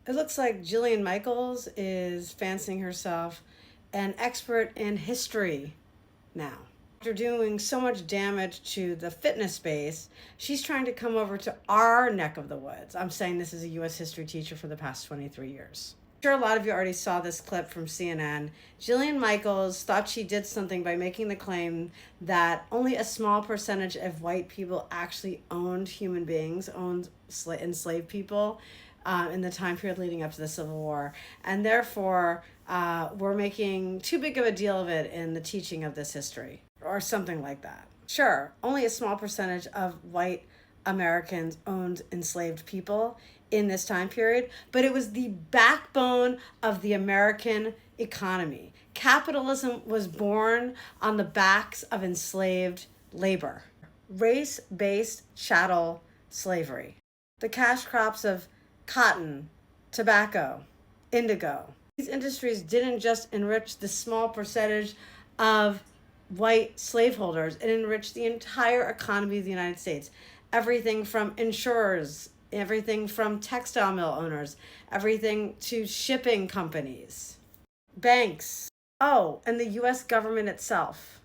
It looks like Jillian Michaels is fancying herself an expert in history now. After doing so much damage to the fitness space, she's trying to come over to our neck of the woods. I'm saying this as a U.S. history teacher for the past 23 years. I'm sure a lot of you already saw this clip from CNN. Jillian Michaels thought she did something by making the claim that only a small percentage of white people actually owned human beings, owned enslaved people in the time period leading up to the Civil War. And therefore, we're making too big of a deal of it in the teaching of this history, or something like that. Sure, only a small percentage of white Americans owned enslaved people in this time period, but it was the backbone of the American economy. Capitalism was born on the backs of enslaved labor, race-based chattel slavery. The cash crops of cotton, tobacco, indigo. These industries didn't just enrich the small percentage of white slaveholders, it enriched the entire economy of the United States. Everything from insurers, everything from textile mill owners, everything to shipping companies, banks, and the US government itself.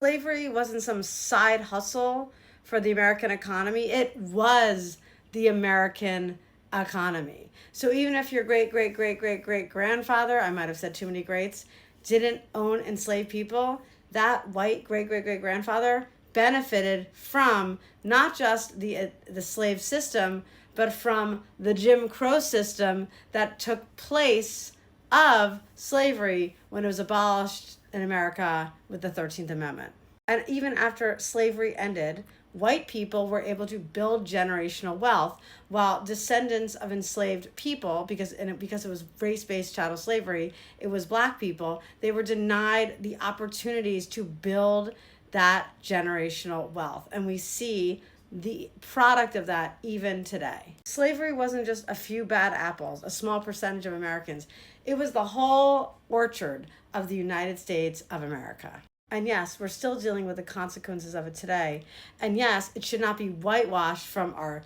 Slavery wasn't some side hustle for the American economy, it was the American economy. So even if your great-great-great-great-great-grandfather, I might have said too many greats, didn't own enslaved people, that white great-great-great-grandfather benefited from not just the slave system, but from the Jim Crow system that took place of slavery when it was abolished in America with the 13th Amendment. And even after slavery ended, white people were able to build generational wealth, while descendants of enslaved people, because it was race-based chattel slavery, it was black people, they were denied the opportunities to build that generational wealth. And we see the product of that even today. Slavery wasn't just a few bad apples, a small percentage of Americans. It was the whole orchard of the United States of America. And yes, we're still dealing with the consequences of it today. And yes, it should not be whitewashed from our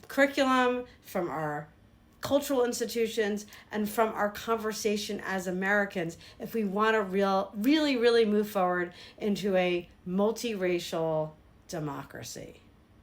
curriculum, from our cultural institutions, and from our conversation as Americans if we want to really move forward into a multiracial democracy.